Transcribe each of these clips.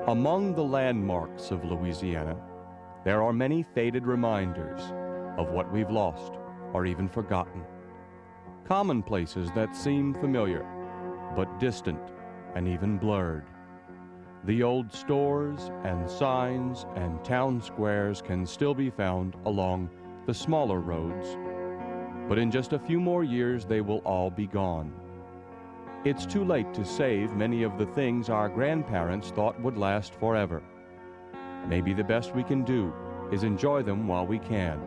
Among the landmarks of Louisiana, there are many faded reminders of what we've lost or even forgotten. Commonplaces that seem familiar, but distant and even blurred. The old stores and signs and town squares can still be found along the smaller roads, but in just a few more years they will all be gone. It's too late to save many of the things our grandparents thought would last forever. Maybe the best we can do is enjoy them while we can.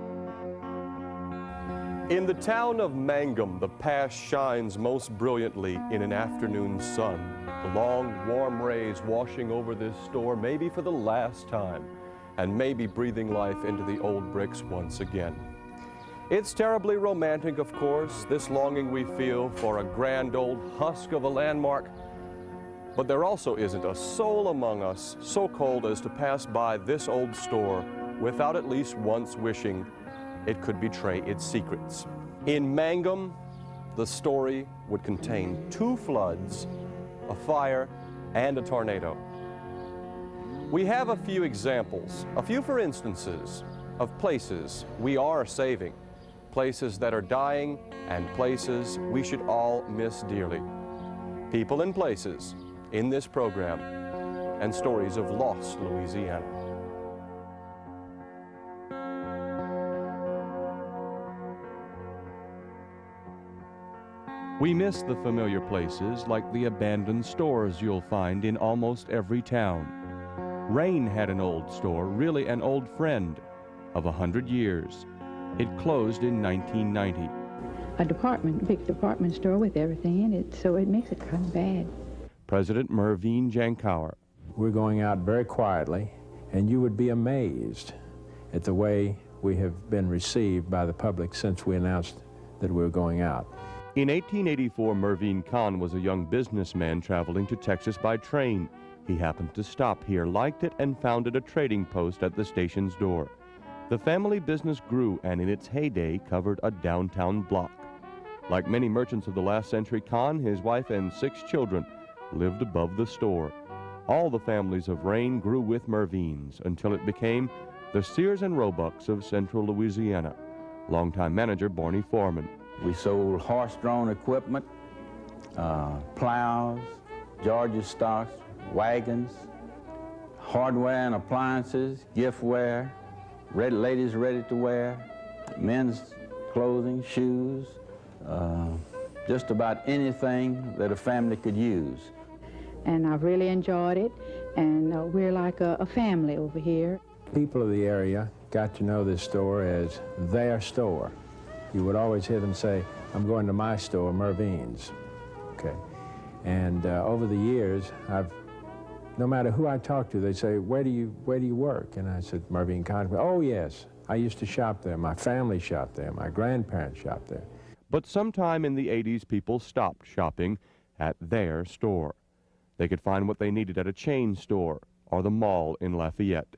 In the town of Mangum, the past shines most brilliantly in an afternoon sun. The long, warm rays washing over this store, maybe for the last time, and maybe breathing life into the old bricks once again. It's terribly romantic, of course, this longing we feel for a grand old husk of a landmark, but there also isn't a soul among us so cold as to pass by this old store without at least once wishing it could betray its secrets. In Mangum, the story would contain 2 floods, a fire, and a tornado. We have a few examples, a few for instances, of places we are saving, places that are dying, and places we should all miss dearly. People and places in this program, and stories of lost Louisiana. We miss the familiar places like the abandoned stores you'll find in almost every town. Rayne had an old store, really an old friend, of 100 years. It closed in 1990. A big department store with everything in it, so it makes it kind of bad. President Mervine Kahn. We're going out very quietly, and you would be amazed at the way we have been received by the public since we announced that we were going out. In 1884, Mervine Kahn was a young businessman traveling to Texas by train. He happened to stop here, liked it, and founded a trading post at the station's door. The family business grew and in its heyday covered a downtown block. Like many merchants of the last century, Kahn, his wife, and 6 children lived above the store. All the families of Rayne grew with Mervine's until it became the Sears and Roebucks of central Louisiana. Longtime manager Barney Foreman. We sold horse-drawn equipment, plows, Georgia stocks, wagons, hardware and appliances, giftware, ladies ready to wear, men's clothing, shoes, just about anything that a family could use. And I've really enjoyed it, and we're like a family over here. People of the area got to know this store as their store. You would always hear them say, "I'm going to my store, Mervine's." Okay. And over the years, no matter who I talked to, they'd say, where do you work? And I said, Mervine Kahn. Oh, yes, I used to shop there. My family shopped there. My grandparents shopped there. But sometime in the 80s, people stopped shopping at their store. They could find what they needed at a chain store or the mall in Lafayette.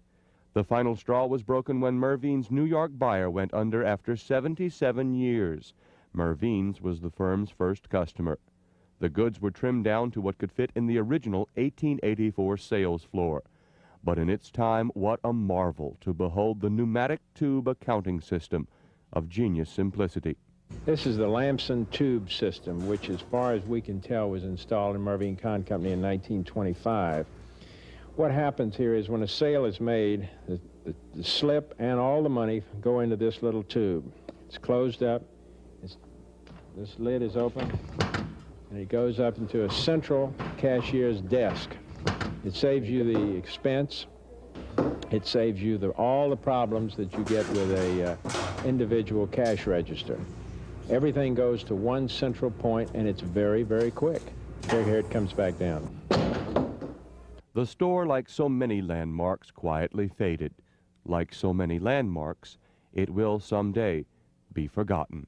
The final straw was broken when Mervine's New York buyer went under after 77 years. Mervine's was the firm's first customer. The goods were trimmed down to what could fit in the original 1884 sales floor. But in its time, what a marvel to behold the pneumatic tube accounting system of genius simplicity. This is the Lamson tube system, which as far as we can tell was installed in Mervine Kahn Company in 1925. What happens here is when a sale is made, the slip and all the money go into this little tube. It's closed up, this lid is open, and it goes up into a central cashier's desk. It saves you the expense. It saves you all the problems that you get with a individual cash register. Everything goes to one central point, and it's very, very quick. Here it comes back down. The store, like so many landmarks, quietly faded. Like so many landmarks, it will someday be forgotten.